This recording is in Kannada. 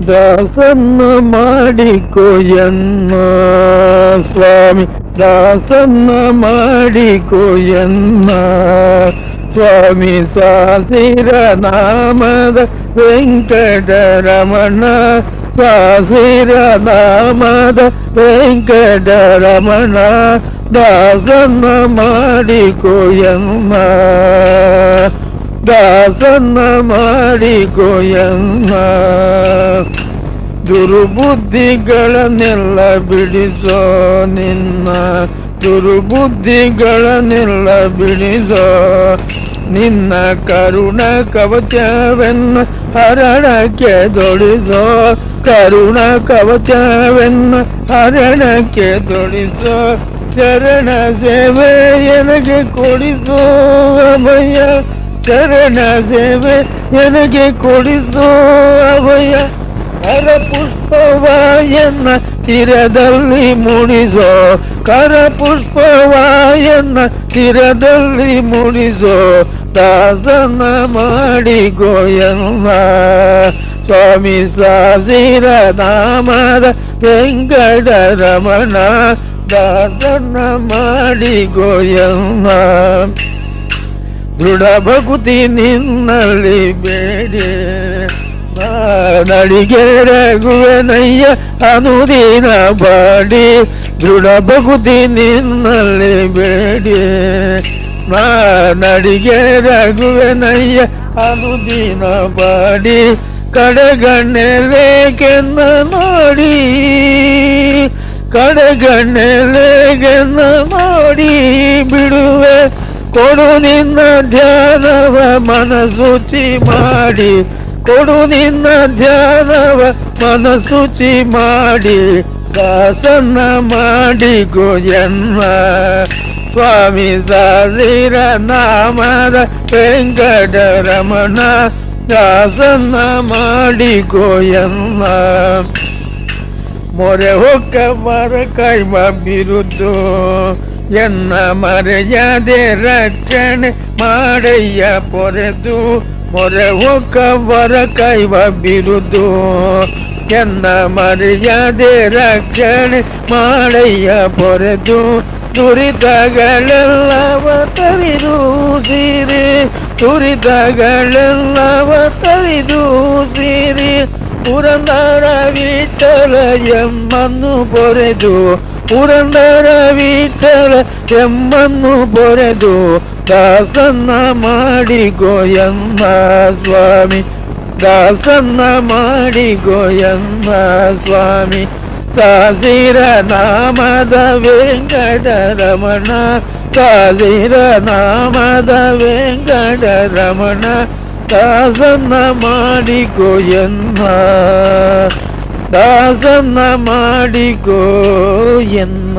ದಾಸನ್ನ ಮಾಡಿಕೊಯನ್ನ ಸ್ವಾಮಿ, ದಾಸನ್ನ ಮಾಡಿಕೊಯನ್ನ ಸ್ವಾಮಿ. ಸಾಸಿರ ನಾಮದ ವೆಂಕಟರಮಣ, ಸಾಸಿರ ನಾಮದ ವೆಂಕಟರಮಣ, ದಾಸನ್ನ ಮಾಡಿಕೊಯನ್ನ, ದಾಸನ್ನ ಮಾಡಿಕೊಯನ್ನ. ದುರ್ಬುದ್ಧಿಗಳನ್ನೆಲ್ಲ ಬಿಡಿಸೋ ನಿನ್ನ, ದುರ್ಬುದ್ಧಿಗಳನ್ನೆಲ್ಲ ಬಿಡಿಸೋ ನಿನ್ನ ಕರುಣ ಕವಚವೆನ್ನ ಹರಣಕ್ಕೆ ದೊಡಿಸೋ, ಕರುಣ ಕವಚವೆನ್ನ ಹರಣಕ್ಕೆ ದೊಡಿಸೋ. ಚರಣ ಸೇವೆ ನನಗೆ ಕೊಡಿಸೋ ಅಭಯ, ಚರಣ ಸೇವೆ ನನಗೆ ಕೊಡಿಸೋ ಅಭಯ. ಕರ ಪುಷ್ಪವಾಯನ್ನ ತೀರದಲ್ಲಿ ಮುಡಿಸೋ, ಕರ ಪುಷ್ಪವಾಯನ್ನ ತೀರದಲ್ಲಿ ಮುಡಿಸೋ. ದಾಸನ ಮಾಡಿಕೊಯನ್ನ ಸ್ವಾಮಿ, ಸಾಸಿರ ನಾಮದ ವೆಂಕಟರಮಣ, ದಾಸನ ಮಾಡಿಕೊಯನ್ನ. ದೃಢ ಭಕ್ತಿ ನಿನ್ನಲ್ಲಿ ಬೇಡಿ ನಡಿಗೆ ರಘುವನಯ್ಯ ಅನುದಿನ ಬಾಡಿ, ದೃಢ ಭಕ್ತಿ ನಿನ್ನಲ್ಲಿ ಬೇಡಿ ನಡಿಗೆ ರಘುವನಯ್ಯ ಅನುದಿನ ಬಾಡಿ. ಕಡೆಗಣ್ಣೆಲೆಗೆನ್ನ ನೋಡಿ, ಕಡೆಗಣ್ಣೆಲೆಗೆನ್ನ ನೋಡಿ ಬಿಡುವೆ. ಕೊಡು ನಿನ್ನ ಧ್ಯಾನವ ಮನಸುಚಿ ಮಾಡಿ, ಕೊಡು ನಿನ್ನ ಧ್ಯಾನವ ಮನಸುಚಿ ಮಾಡಿ. ದಾಸನ್ನ ಮಾಡಿಕೊಯನ್ನ ಸ್ವಾಮಿ, ಸಾಸಿರ ನಾಮದ ವೆಂಕಟರಮಣ, ದಾಸನ್ನ ಮಾಡಿಕೊಯನ್ನ. ಮೊರೆ ಹೊಕ್ಕ ಮರ ಕೈಮ ಬಿರುದು ಎನ್ನ ಮರೆಯದೆ ರಕ್ಷಣೆ ಮಾಡಯ್ಯ ಪೊರೆದು. ಮೊರೆ ಹೊಕ್ಕ ವರ ಕೈವ ಬಿರುದು ಎನ್ನ ಮರೆಯದೆ ರಕ್ಷಣೆ ಮಾಡಯ್ಯ ಪೊರೆದು. ದುರಿತಗಳೆಲ್ಲವ ತರಿದು ಸೀರಿ, ದುರಿತಗಳೆಲ್ಲವ ತರಿದು ಸೀರಿ. ಪುರಂದರ ವಿಠಲ ಎಮ್ಮನ್ನು ಪೊರೆದು, ಪುರಂದರ ವಿಠಲ ಎಮ್ಮನ್ನು ಪೊರೆದು. ದಾಸನ್ನ ಮಾಡಿಕೊಯನ್ನ ಸ್ವಾಮಿ, ದಾಸನ್ನ ಮಾಡಿಕೊಯನ್ನ ಸ್ವಾಮಿ. ಸಾಸಿರ ನಾಮದ ವೆಂಕಟರಮಣ, ಸಾಸಿರ ನಾಮದ ವೆಂಕಟರಮಣ, ದಾಸನ್ನ ಮಾಡಿಕೊಯನ್ನ, ದಾಸನ್ನ ಮಾಡಿಕೊಯನ್ನ.